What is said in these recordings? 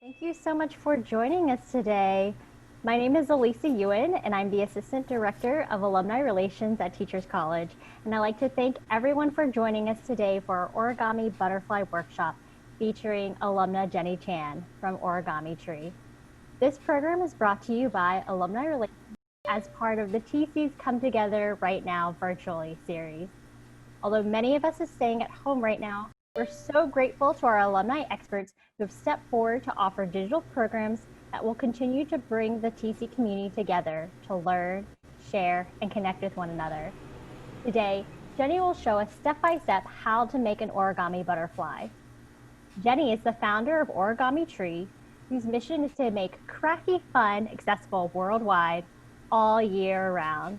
Thank you so much for joining us today. My name is Elisa Ewan, and I'm the Assistant Director of Alumni Relations at Teachers College. And I'd like to thank everyone for joining us today for our Origami Butterfly Workshop featuring alumna Jenny Chan from Origami Tree. This program is brought to you by Alumni Relations as part of the TC's Come Together Right Now virtually series. Although many of us are staying at home right now, we're so grateful to our alumni experts who have stepped forward to offer digital programs that will continue to bring the TC community together to learn, share, and connect with one another. Today, Jenny will show us step-by-step how to make an origami butterfly. Jenny is the founder of Origami Tree, whose mission is to make crafty fun accessible worldwide all year round.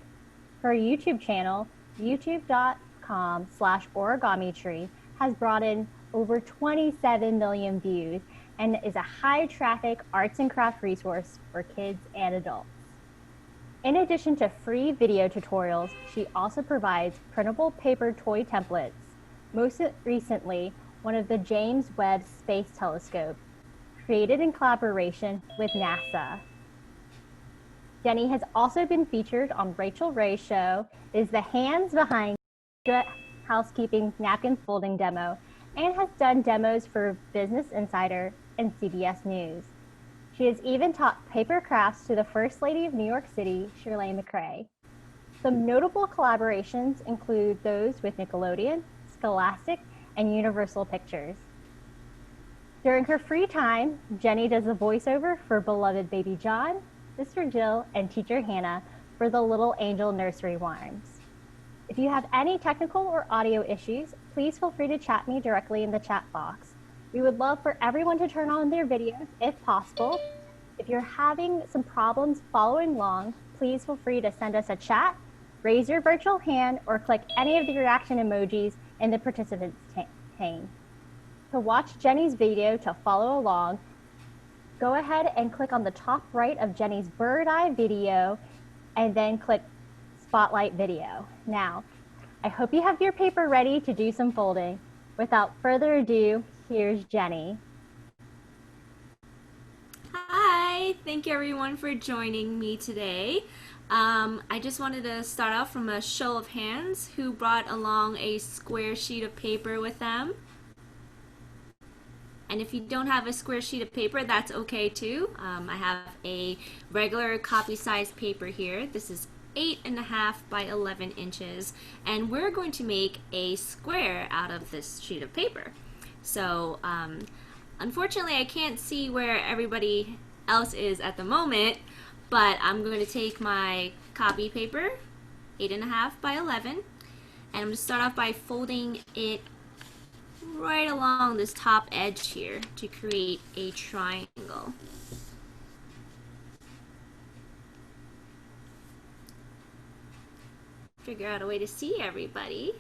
Her YouTube channel, youtube.com/origamitree, has brought in over 27 million views and is a high traffic arts and craft resource for kids and adults. In addition to free video tutorials, she also provides printable paper toy templates, most recently one of the James Webb Space Telescope, created in collaboration with NASA. Jenny has also been featured on Rachel Ray's show, is the hands behind Good Housekeeping napkin folding demo, and has done demos for Business Insider and CBS News. She has even taught paper crafts to the First Lady of New York City, Shirley McRae. Some notable collaborations include those with Nickelodeon, Scholastic, and Universal Pictures. During her free time, Jenny does the voiceover for beloved Baby John, Sister Jill, and Teacher Hannah for the Little Angel Nursery Rhymes. If you have any technical or audio issues, please feel free to chat me directly in the chat box. We would love for everyone to turn on their videos if possible. If you're having some problems following along, please feel free to send us a chat, raise your virtual hand, or click any of the reaction emojis in the participants pane. To watch Jenny's video to follow along, go ahead and click on the top right of Jenny's bird eye video and then click Spotlight Video. Now, I hope you have your paper ready to do some folding. Without further ado, here's Jenny. Hi, thank you everyone for joining me today. I just wanted to start out from a show of hands who brought along a square sheet of paper with them. And if you don't have a square sheet of paper, that's okay too. I have a regular copy size paper here. This is 8.5 by 11 inches, and we're going to make a square out of this sheet of paper. So unfortunately I can't see where everybody else is at the moment, but I'm going to take my copy paper, 8.5 by 11, and I'm going to start off by folding it right along this top edge here to create a triangle. Figure out a way to see everybody.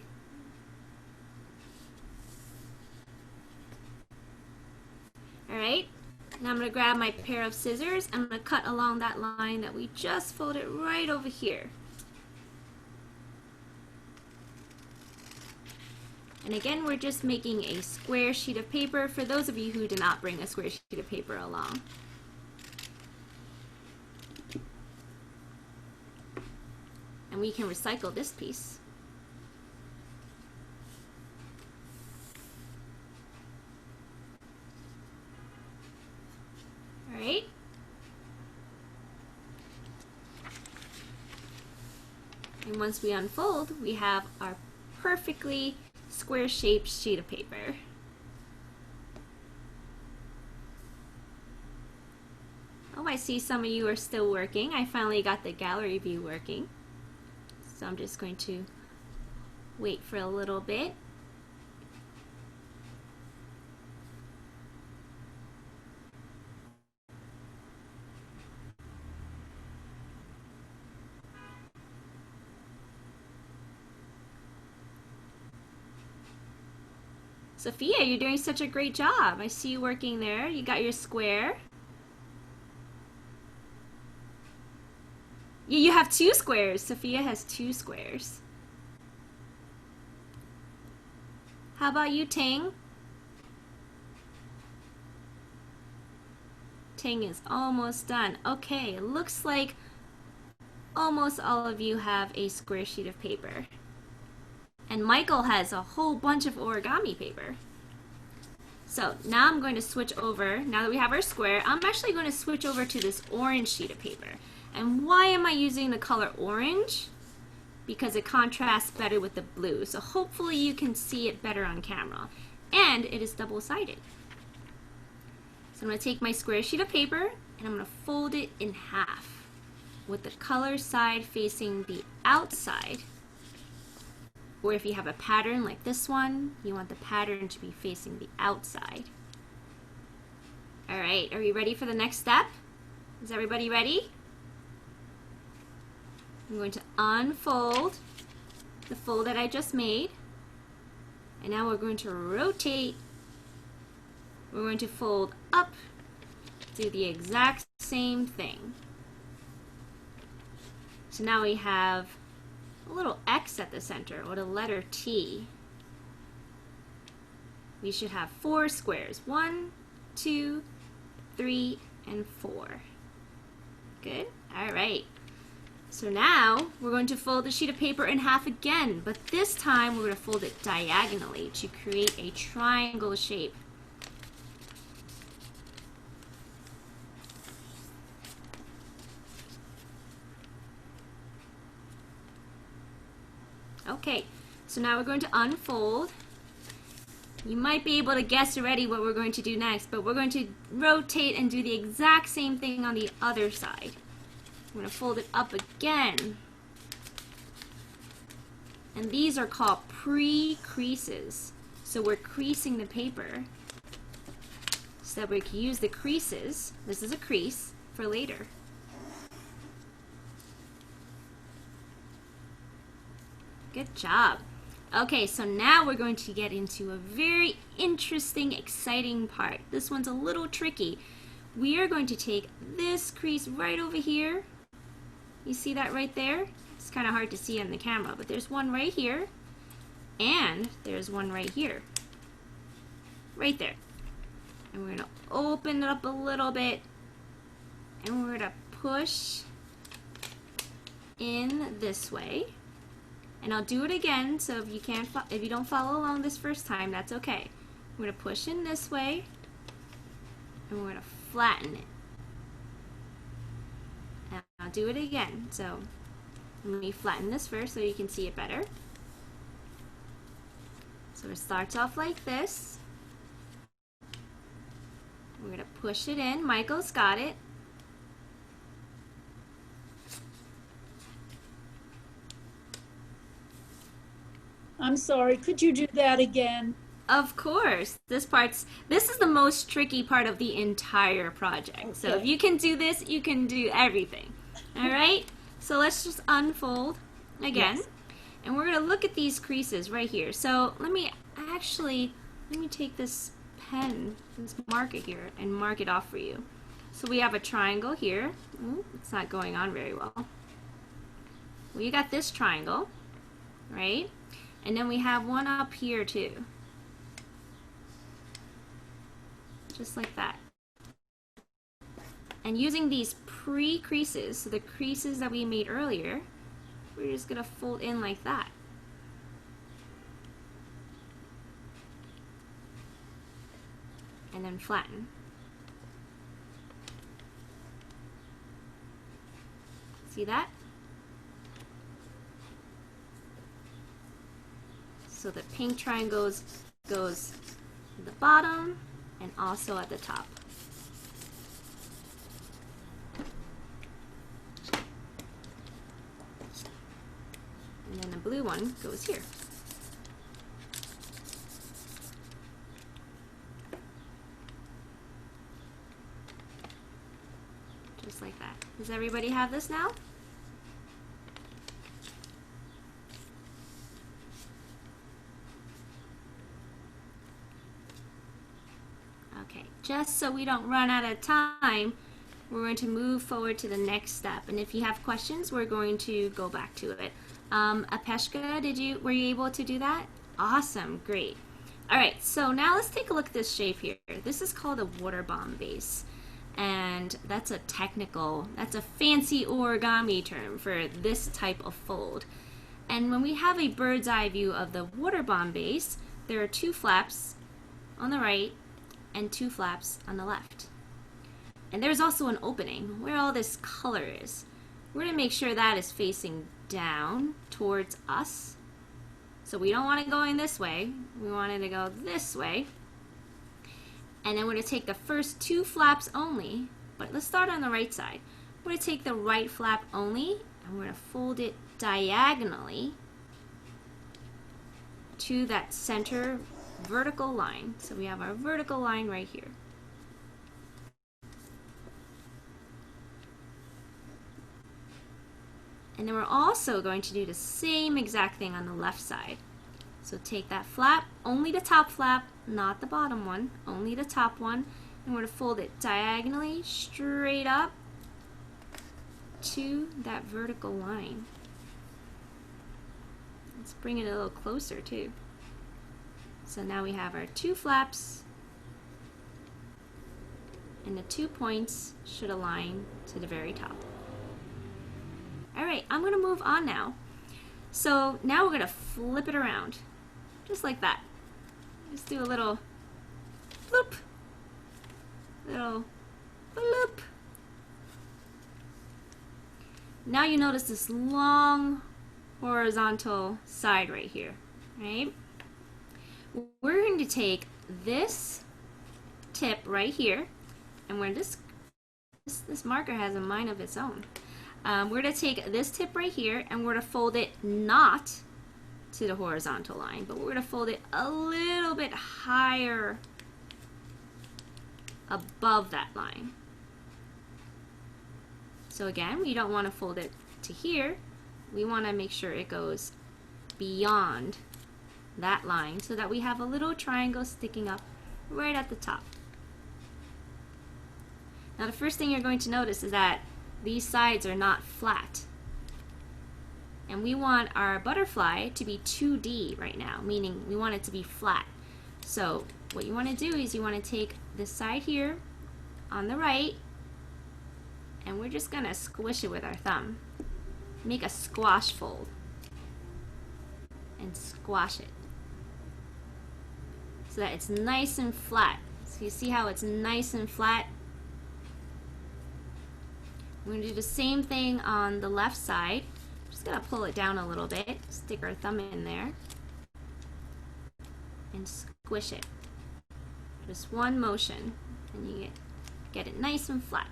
Alright, now I'm going to grab my pair of scissors. I'm going to cut along that line that we just folded right over here. And again, we're just making a square sheet of paper for those of you who did not bring a square sheet of paper along. And we can recycle this piece. All right. And once we unfold, we have our perfectly square-shaped sheet of paper. Oh, I see some of you are still working. I finally got the gallery view working. So I'm just going to wait for a little bit. Sophia, you're doing such a great job. I see you working there. You got your square. You have two squares. Sophia has two squares. How about you, Ting? painting is almost done. Okay, it looks like almost all of you have a square sheet of paper. And Michael has a whole bunch of origami paper. So now I'm going to switch over, now that we have our square, I'm actually going to switch over to this orange sheet of paper. And why am I using the color orange? Because it contrasts better with the blue. So hopefully you can see it better on camera. And it is double-sided. So I'm going to take my square sheet of paper and I'm going to fold it in half with the color side facing the outside. Or if you have a pattern like this one, you want the pattern to be facing the outside. All right, are you ready for the next step? Is everybody ready? I'm going to unfold the fold that I just made. And now we're going to rotate. We're going to fold up, do the exact same thing. So now we have a little X at the center, or the letter T. We should have 4 squares. 1, 2, 3, and 4. Good? All right. So now we're going to fold the sheet of paper in half again, but this time we're going to fold it diagonally to create a triangle shape. Okay, so now we're going to unfold. You might be able to guess already what we're going to do next, but we're going to rotate and do the exact same thing on the other side. I'm going to fold it up again. And these are called pre-creases. So we're creasing the paper so that we can use the creases. This is a crease for later. Good job. Okay, so now we're going to get into a very interesting, exciting part. This one's a little tricky. We are going to take this crease right over here. You see that right there? It's kind of hard to see on the camera, but there's one right here, and there's one right here. Right there. And we're going to open it up a little bit, and we're going to push in this way. And I'll do it again, so if you don't follow along this first time, that's okay. We're going to push in this way, and we're going to flatten it. And I'll do it again. So let me flatten this first so you can see it better. So it starts off like this. We're going to push it in. Michael's got it. I'm sorry, could you do that again? Of course. This is the most tricky part of the entire project. Okay. So if you can do this, you can do everything. All right? So let's just unfold again. Yes. And we're going to look at these creases right here. So let me take this pen, this marker here, and mark it off for you. So we have a triangle here. Ooh, it's not going on very well. Well, you got this triangle, right? And then we have one up here too. Just like that. And using these pre-creases, so the creases that we made earlier, we're just going to fold in like that. And then flatten. See that? So the pink triangle goes at the bottom and also at the top. And then the blue one goes here. Just like that. Does everybody have this now? Okay, just so we don't run out of time, we're going to move forward to the next step. And if you have questions, we're going to go back to it. Apeshka, were you able to do that? Awesome, great. All right, so now let's take a look at this shape here. This is called a Waterbomb base. And that's a fancy origami term for this type of fold. And when we have a bird's eye view of the Waterbomb base, there are 2 flaps on the right and 2 flaps on the left. And there's also an opening where all this color is. We're going to make sure that is facing down towards us. So we don't want it going this way. We want it to go this way. And then we're going to take the first 2 flaps only, but let's start on the right side. We're going to take the right flap only, and we're going to fold it diagonally to that center vertical line. So we have our vertical line right here. And then we're also going to do the same exact thing on the left side. So take that flap, only the top flap, not the bottom one, only the top one, and we're going to fold it diagonally straight up to that vertical line. Let's bring it a little closer too. So now we have our 2 flaps, and the 2 points should align to the very top. Alright, I'm going to move on now. So now we're going to flip it around, just like that. Just do a little floop, little floop. Now you notice this long horizontal side right here, right? We're going to take this tip right here, and where this marker has a mind of its own. We're going to take this tip right here, and we're going to fold it not to the horizontal line, but we're going to fold it a little bit higher above that line. So again, we don't want to fold it to here. We want to make sure it goes beyond that line so that we have a little triangle sticking up right at the top. Now the first thing you're going to notice is that these sides are not flat. And we want our butterfly to be 2D right now, meaning we want it to be flat. So what you want to do is you want to take this side here on the right, and we're just going to squish it with our thumb. Make a squash fold. And squash it. So that it's nice and flat. So you see how it's nice and flat? We're going to do the same thing on the left side. Just going to pull it down a little bit, stick our thumb in there, and squish it. Just one motion, and you get it nice and flat.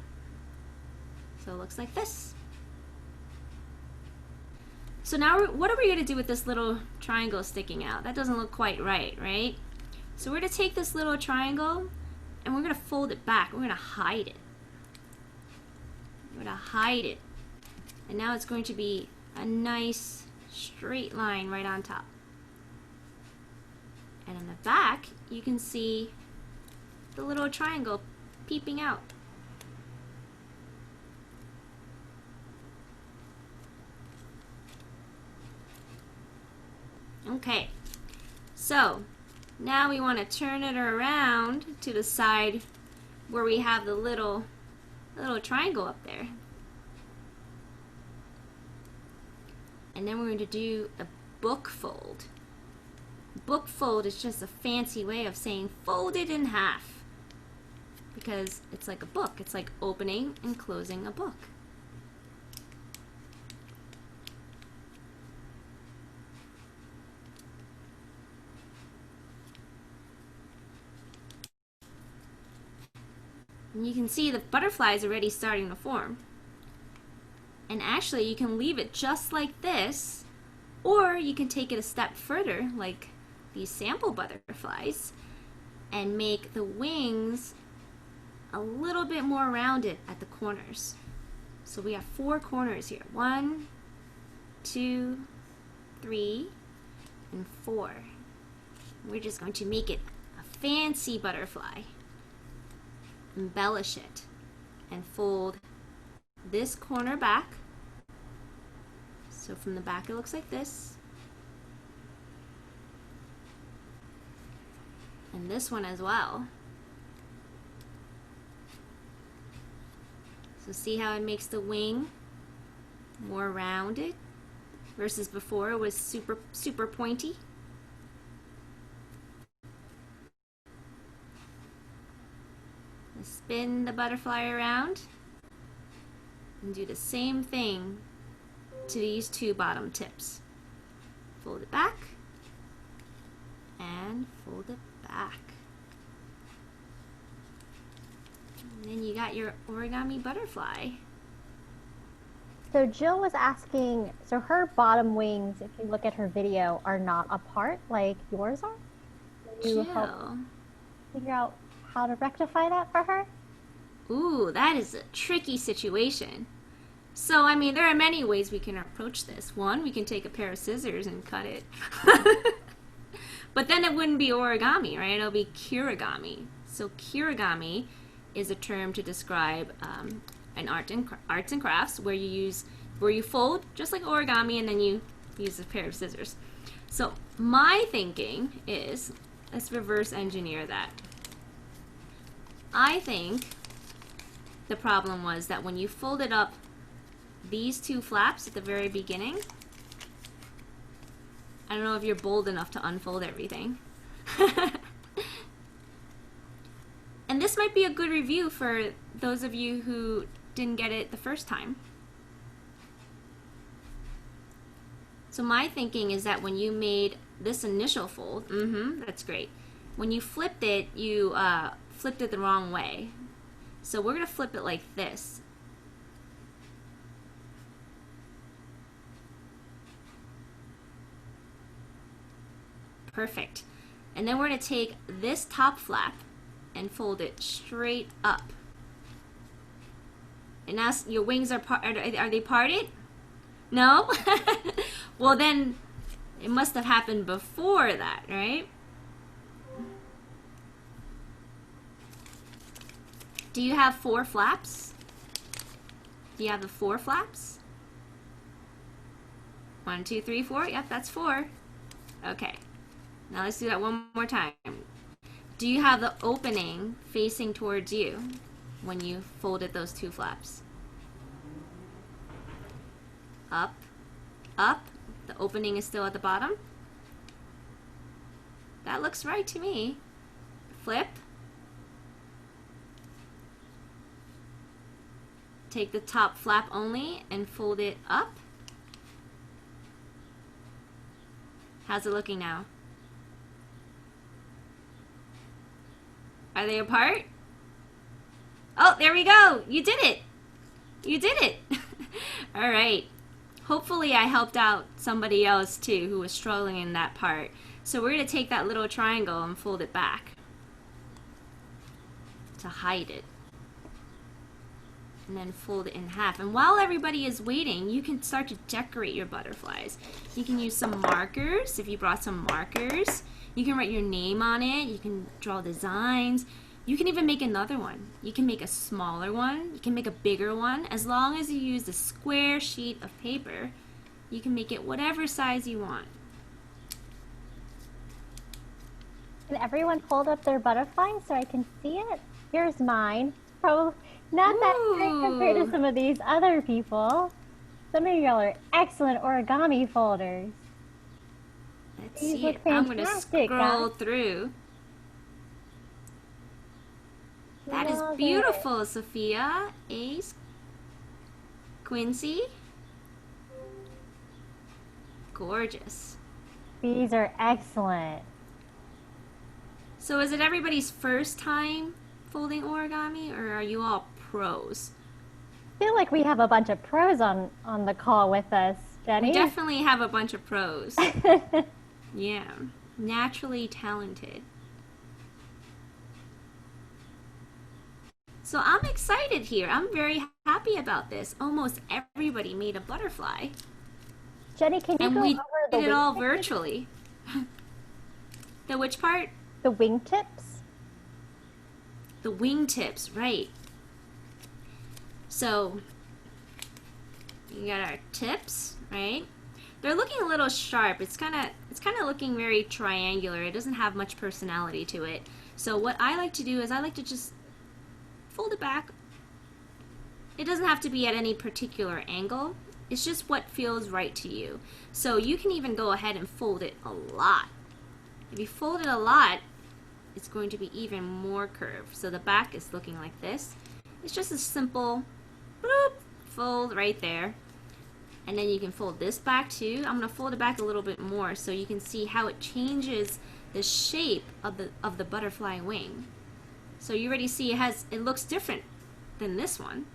So it looks like this. So now what are we going to do with this little triangle sticking out? That doesn't look quite right, right? So we're going to take this little triangle, and we're going to fold it back. We're going to hide it. We're going to hide it. And now it's going to be a nice straight line right on top. And in the back, you can see the little triangle peeping out. Okay, so now we want to turn it around to the side where we have the little triangle up there. And then we're going to do a book fold. Book fold is just a fancy way of saying fold it in half, because it's like a book. It's like opening and closing a book. And you can see the butterfly is already starting to form. And actually you can leave it just like this, or you can take it a step further like these sample butterflies and make the wings a little bit more rounded at the corners. So we have 4 corners here. 1, 2, 3, and 4. We're just going to make it a fancy butterfly. Embellish it and fold this corner back. So from the back it looks like this, and this one as well. So see how it makes the wing more rounded versus before it was super pointy. Spin the butterfly around and do the same thing to these two bottom tips. Fold it back and fold it back. And then you got your origami butterfly. So Jill was asking, so her bottom wings, if you look at her video, are not apart like yours are? Can you help figure out how to rectify that for her? Ooh, that is a tricky situation. So, I mean, there are many ways we can approach this. One, we can take a pair of scissors and cut it. But then it wouldn't be origami, right? It'll be kirigami. So kirigami is a term to describe an arts and crafts where you fold just like origami and then you use a pair of scissors. So my thinking is, let's reverse engineer that. I think the problem was that when you folded up these two flaps at the very beginning, I don't know if you're bold enough to unfold everything. And this might be a good review for those of you who didn't get it the first time. So my thinking is that when you made this initial fold, that's great. When you flipped it, you flipped it the wrong way. So we're going to flip it like this. Perfect. And then we're going to take this top flap and fold it straight up. And now your wings are they parted? No? Well, then it must have happened before that, right? Do you have 4 flaps? Do you have the 4 flaps? 1, 2, 3, 4. Yep, that's 4. Okay. Now let's do that one more time. Do you have the opening facing towards you when you folded those 2 flaps? Up, up. The opening is still at the bottom. That looks right to me. Flip. Take the top flap only and fold it up. How's it looking now? Are they apart? Oh, there we go. You did it. You did it. All right. Hopefully I helped out somebody else too who was struggling in that part. So we're going to take that little triangle and fold it back to hide it. And then fold it in half. And while everybody is waiting, you can start to decorate your butterflies. You can use some markers if you brought some markers. You can write your name on it. You can draw designs. You can even make another one. You can make a smaller one. You can make a bigger one. As long as you use a square sheet of paper, you can make it whatever size you want. Can everyone hold up their butterfly so I can see it? Here's mine. Probably not that great compared to some of these other people. Some of y'all are excellent origami folders. Let's These see look it. I'm going to fantastic, scroll guys. through. That is Love beautiful, Sophia. Ace. Quincy. Gorgeous. These are excellent. So is it everybody's first time folding origami, or are you all pros? I feel like we have a bunch of pros on the call with us, Jenny. We definitely have a bunch of pros. Yeah. Naturally talented. So I'm excited here. I'm very happy about this. Almost everybody made a butterfly. Jenny, can you And go we over the did it all wingtips? virtually. The which part? The wingtips? The wingtips, right. So you got our tips, right? They're looking a little sharp. It's kind of looking very triangular. It doesn't have much personality to it. So what I like to do is I like to just fold it back it doesn't have to be at any particular angle. It's just what feels right to you. So you can even go ahead and fold it a lot. If you fold it a lot, it's going to be even more curved. So the back is looking like this. It's just a simple bloop, fold right there. And then you can fold this back too. I'm going to fold it back a little bit more so you can see how it changes the shape of the butterfly wing. So you already see it looks different than this one.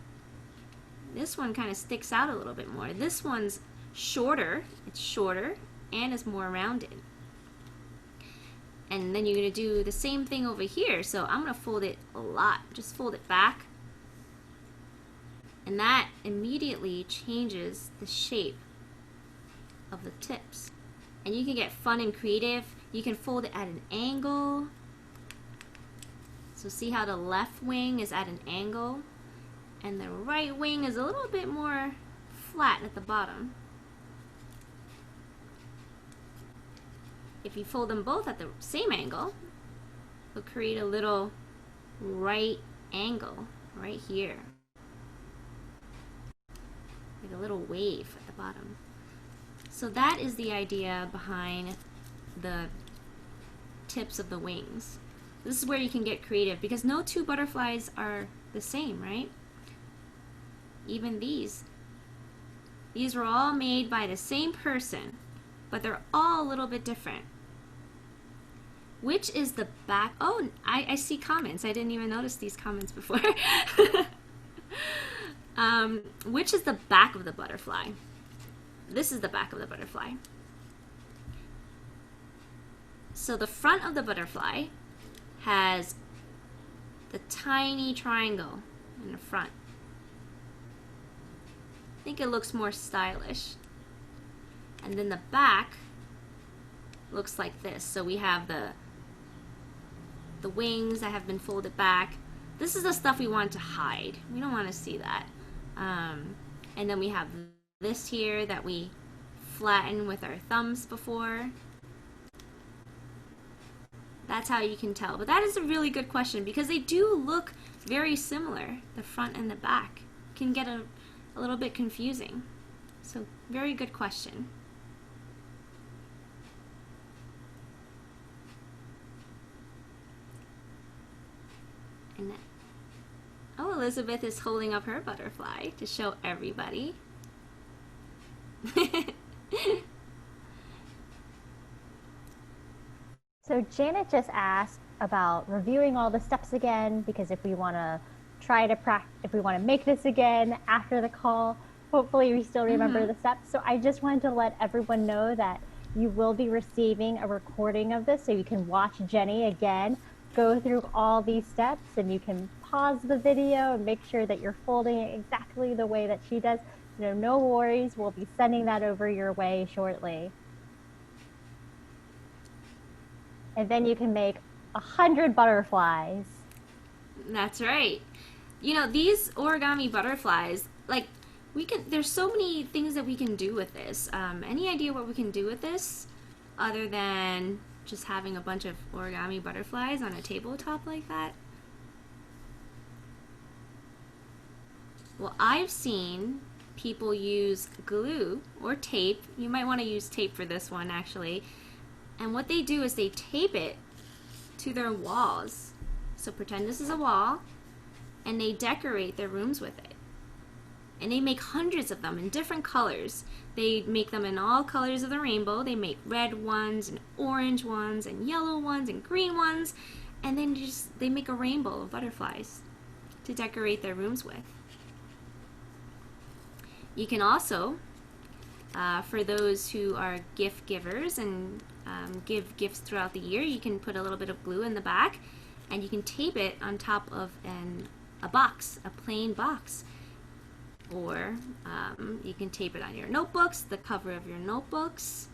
This one kind of sticks out a little bit more. This one's shorter. It's shorter and it's more rounded. And then you're going to do the same thing over here. So I'm going to fold it a lot. Just fold it back. And that immediately changes the shape of the tips. And you can get fun and creative. You can fold it at an angle. So see how the left wing is at an angle and the right wing is a little bit more flat at the bottom. If you fold them both at the same angle, it'll create a little right angle right here. Like a little wave at the bottom. So that is the idea behind the tips of the wings. This is where you can get creative because no two butterflies are the same, right? Even these. These were all made by the same person, but they're all a little bit different. Which is the back? Oh, I see comments. I didn't even notice these comments before. Which is the back of the butterfly? This is the back of the butterfly. So the front of the butterfly has the tiny triangle in the front. I think it looks more stylish. And then the back looks like this. So we have the wings that have been folded back. This is the stuff we want to hide. We don't want to see that. And then we have this here that we flattened with our thumbs before. That's how you can tell. But that is a really good question because they do look very similar. The front and the back can get a little bit confusing. So very good question. And then, oh, Elizabeth is holding up her butterfly to show everybody. So Janet just asked about reviewing all the steps again, because if we want to if we want to make this again after the call, hopefully we still remember the steps. So I just wanted to let everyone know that you will be receiving a recording of this so you can watch Jenny again go through all these steps, and you can pause the video and make sure that you're folding it exactly the way that she does. No worries, we'll be sending that over your way shortly. And then you can make 100 butterflies. That's right. These origami butterflies, like, there's so many things that we can do with this. Any idea what we can do with this other than just having a bunch of origami butterflies on a tabletop like that? Well, I've seen people use glue or tape. You might want to use tape for this one, actually. And what they do is they tape it to their walls. So pretend this is a wall, and they decorate their rooms with it. And they make hundreds of them in different colors. They make them in all colors of the rainbow. They make red ones and orange ones and yellow ones and green ones. And then they make a rainbow of butterflies to decorate their rooms with. You can also, for those who are gift givers and give gifts throughout the year, you can put a little bit of glue in the back and you can tape it on top of a box, a plain box. Or you can tape it on your notebooks, the cover of your notebooks.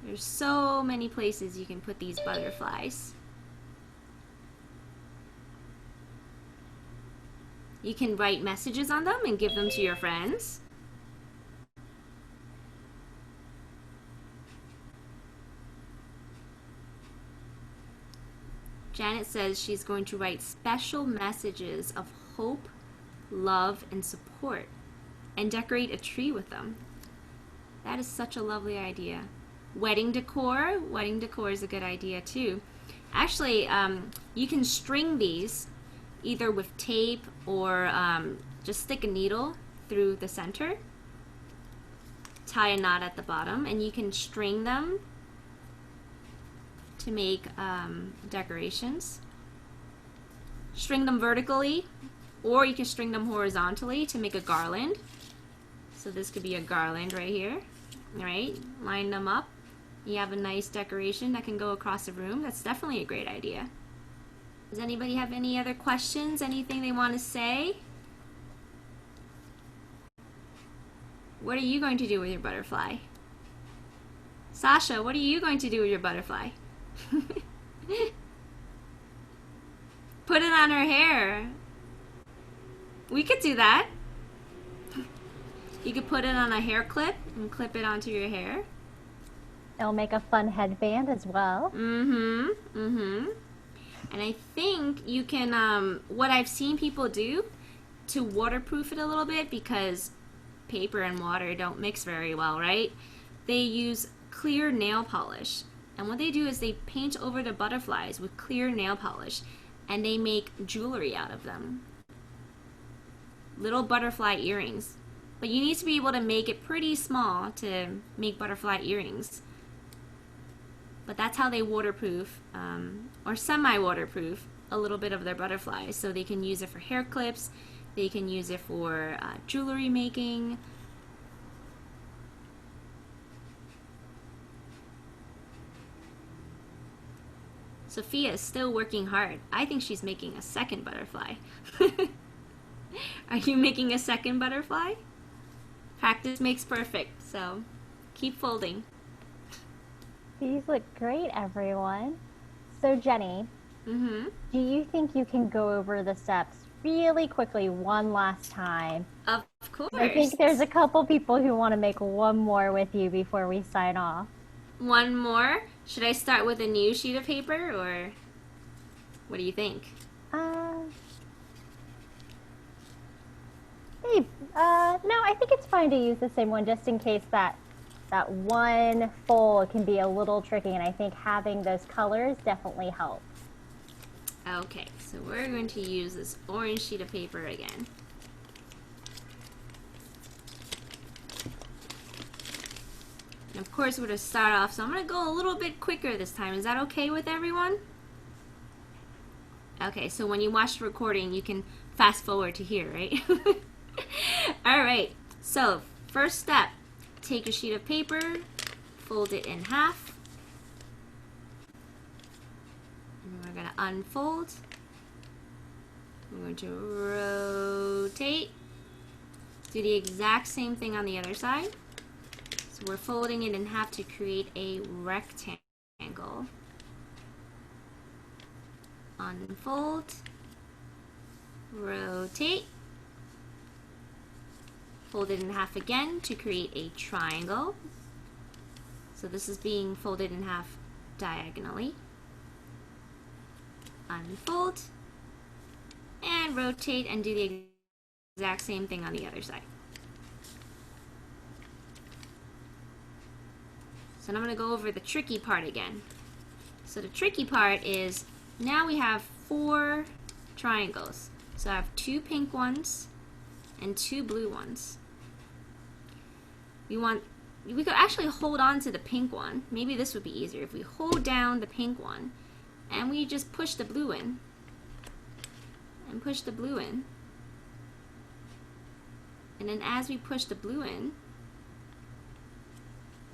There's so many places you can put these butterflies. You can write messages on them and give them to your friends. Janet says she's going to write special messages of hope love, and support, and decorate a tree with them. That is such a lovely idea. Wedding decor. Wedding decor is a good idea too. Actually, you can string these either with tape or just stick a needle through the center, tie a knot at the bottom, and you can string them to make decorations. String them vertically, or you can string them horizontally to make a garland. So this could be a garland right here. All right, line them up. You have a nice decoration that can go across the room. That's definitely a great idea. Does anybody have any other questions? Anything they want to say? What are you going to do with your butterfly? Sasha, what are you going to do with your butterfly? Put it on her hair. We could do that. You could put it on a hair clip and clip it onto your hair. It'll make a fun headband as well. And I think you can, what I've seen people do to waterproof it a little bit, because paper and water don't mix very well, right? They use clear nail polish. And what they do is they paint over the butterflies with clear nail polish, and they make jewelry out of them. Little butterfly earrings. But you need to be able to make it pretty small to make butterfly earrings. But that's how they waterproof, or semi-waterproof, a little bit of their butterflies. So they can use it for hair clips, they can use it for jewelry making. Sophia is still working hard. I think she's making a second butterfly. Are you making a second butterfly? Practice makes perfect, so keep folding. These look great, everyone. So Jenny, do you think you can go over the steps really quickly one last time? Of course. I think there's a couple people who want to make one more with you before we sign off. One more? Should I start with a new sheet of paper, or what do you think? No, I think it's fine to use the same one, just in case that one fold can be a little tricky, and I think having those colors definitely helps. Okay, so we're going to use this orange sheet of paper again. And of course we're going to start off, so I'm going to go a little bit quicker this time. Is that okay with everyone? Okay, so when you watch the recording, you can fast forward to here, right? Alright, so first step, take a sheet of paper, fold it in half, and we're going to unfold. We're going to rotate, do the exact same thing on the other side. So we're folding it in half to create a rectangle. Unfold, rotate, fold it in half again to create a triangle. So this is being folded in half diagonally. Unfold, and rotate, and do the exact same thing on the other side. So now I'm going to go over the tricky part again. So the tricky part is, now we have 4 triangles. So I have 2 pink ones and 2 blue ones. We could actually hold on to the pink one. Maybe this would be easier if we hold down the pink one and we just push the blue in. And push the blue in. And then as we push the blue in,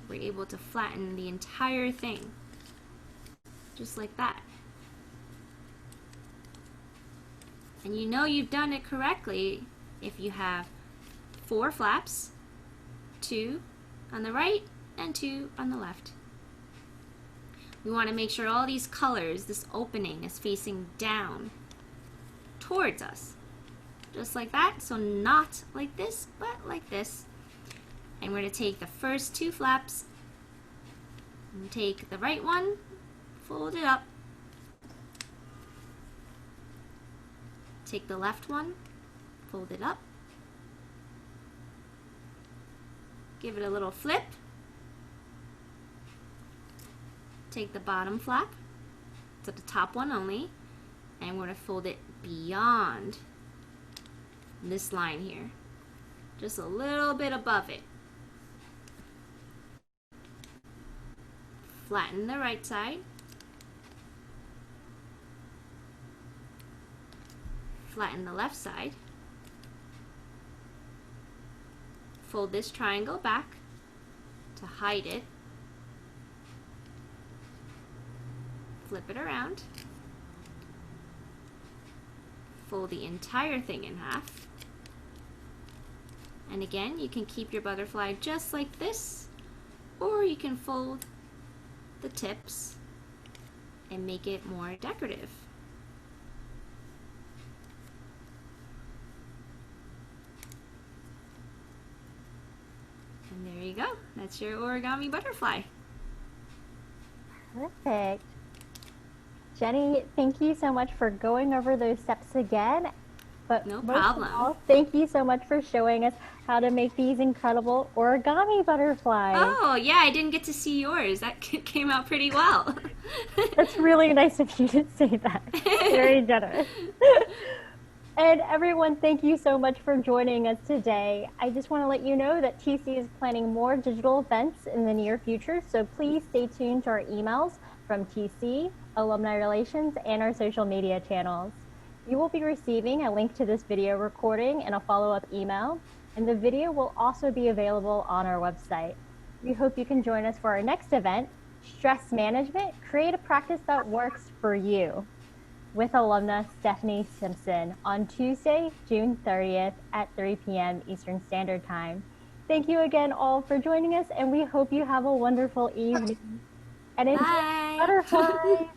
we're able to flatten the entire thing. Just like that. And you know you've done it correctly if you have 4 flaps, 2 on the right and 2 on the left. We want to make sure all these colors, this opening, is facing down towards us. Just like that. So not like this, but like this. And we're going to take the first 2 flaps and take the right one, fold it up. Take the left one, Fold it up. Give it a little flip. Take the bottom flap to the top one only, and we're going to fold it beyond this line here, just a little bit above it. Flatten the right side. Flatten the left side. Fold this triangle back to hide it. Flip it around. Fold the entire thing in half. And again, you can keep your butterfly just like this, or you can fold the tips and make it more decorative. And there you go. That's your origami butterfly. Perfect. Jenny, thank you so much for going over those steps again. But No most problem. of all, thank you so much for showing us how to make these incredible origami butterflies. Oh, yeah, I didn't get to see yours. That came out pretty well. That's really nice of you to say that. Very generous. And everyone, thank you so much for joining us today. I just want to let you know that TC is planning more digital events in the near future, so please stay tuned to our emails from TC, Alumni Relations, and our social media channels. You will be receiving a link to this video recording and a follow-up email, and the video will also be available on our website. We hope you can join us for our next event, Stress Management, Create a Practice That Works for You, with alumna Stephanie Simpson on Tuesday, June 30th at 3 p.m. Eastern Standard Time. Thank you again all for joining us, and we hope you have a wonderful evening. And enjoy Bye. butterflies.